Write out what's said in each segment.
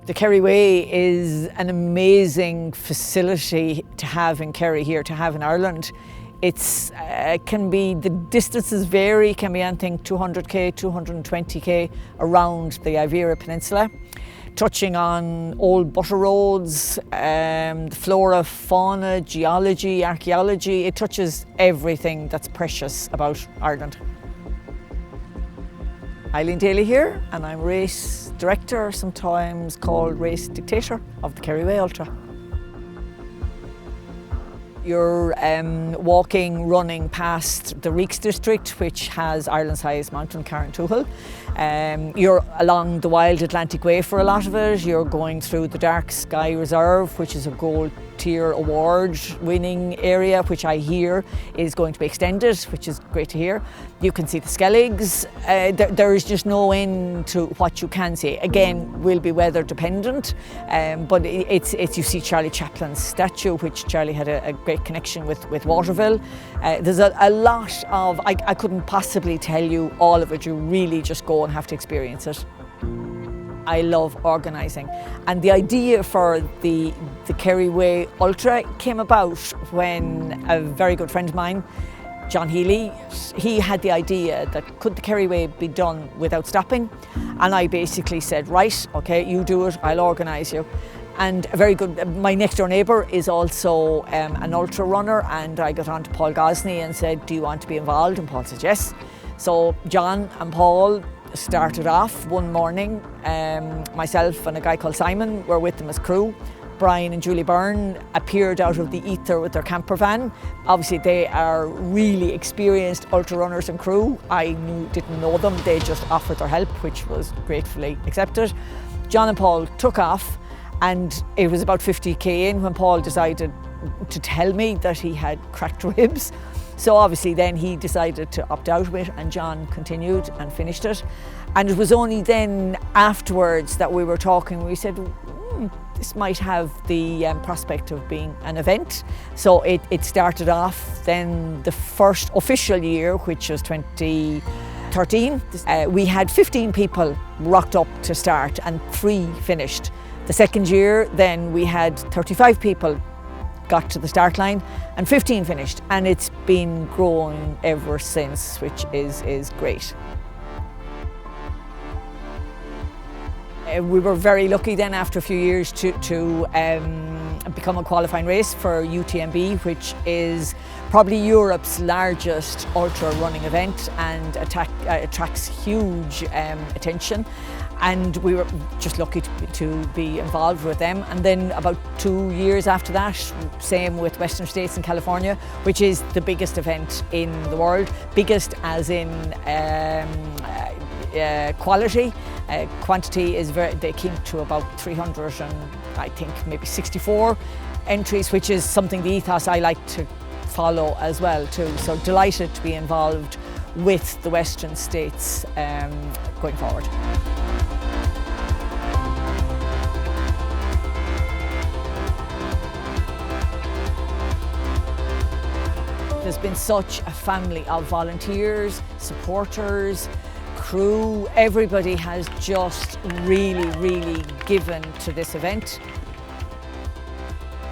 The Kerry Way is an amazing facility to have in Kerry here, to have in Ireland. The distances vary, can be anything 200k, 220k around the Iveira Peninsula, touching on old butter roads, flora, fauna, geology, archaeology. It touches everything that's precious about Ireland. Eileen Daly here, and I'm race director, sometimes called race dictator, of the Kerry Way Ultra. You're walking, running past the Reeks district, which has Ireland's highest mountain, Carrauntoohil. You're along the Wild Atlantic Way for a lot of it. You're going through the Dark Sky Reserve, which is a Gold Tier award winning area, which I hear is going to be extended, which is great to hear. You can see the Skelligs. There is just no end to what you can see. Again, will be weather dependent, but you see Charlie Chaplin's statue, which Charlie had a great connection with Waterville. There's a lot of, I couldn't possibly tell you all of it. You really just go and have to experience it. I love organising, and the idea for the Kerry Way Ultra came about when a very good friend of mine, John Healy, he had the idea that could the Kerry Way be done without stopping, and I basically said, right, okay, you do it, I'll organise you. And my next door neighbour is also an ultra runner, and I got on to Paul Gosney and said, do you want to be involved? And Paul said yes. So John and Paul started off one morning. Myself and a guy called Simon were with them as crew. Brian and Julie Byrne appeared out of the ether with their camper van. Obviously they are really experienced ultra runners and crew. I didn't know them, they just offered their help, which was gratefully accepted. John and Paul took off, and it was about 50k in when Paul decided to tell me that he had cracked ribs. So obviously then he decided to opt out of it, and John continued and finished it. And it was only then afterwards that we were talking, we said, this might have the prospect of being an event. So it started off then the first official year, which was 2013. We had 15 people rocked up to start and 3 finished. The second year then we had 35 people got to the start line and 15 finished, and it's been growing ever since, which is great. We were very lucky then after a few years to become a qualifying race for UTMB, which is probably Europe's largest ultra running event and attracts huge attention. And we were just lucky to be involved with them. And then about 2 years after that, same with Western States in California, which is the biggest event in the world. Biggest as in quality. Quantity is they came to about 300 and I think maybe 64 entries, which is something the ethos I like to follow as well too. So delighted to be involved with the Western States going forward. There's been such a family of volunteers, supporters, crew. Everybody has just really given to this event.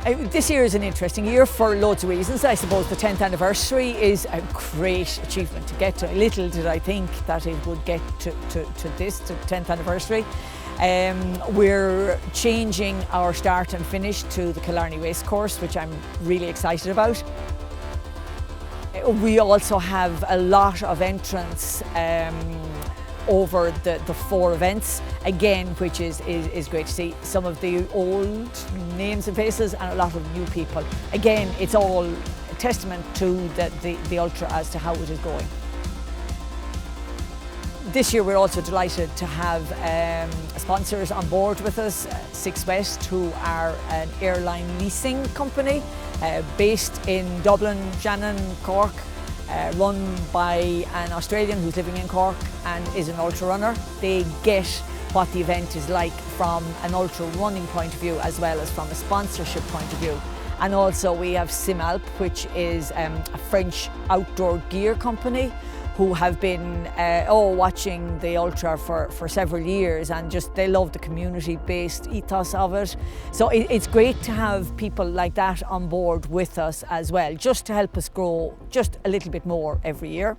This year is an interesting year for loads of reasons. I suppose the 10th anniversary is a great achievement to get to. Little did I think that it would get to this, to 10th anniversary. We're changing our start and finish to the Killarney Racecourse, which I'm really excited about. We also have a lot of entrants over the 4 events, again, which is great to see. Some of the old names and faces and a lot of new people. Again, it's all a testament to the Ultra as to how it is going. This year we're also delighted to have sponsors on board with us, Six West, who are an airline leasing company based in Dublin, Shannon, Cork, run by an Australian who's living in Cork and is an ultra runner. They get what the event is like from an ultra running point of view as well as from a sponsorship point of view. And also we have Simalp, which is a French outdoor gear company who have been watching the Ultra for several years, and just they love the community-based ethos of it. So it's great to have people like that on board with us as well, just to help us grow just a little bit more every year.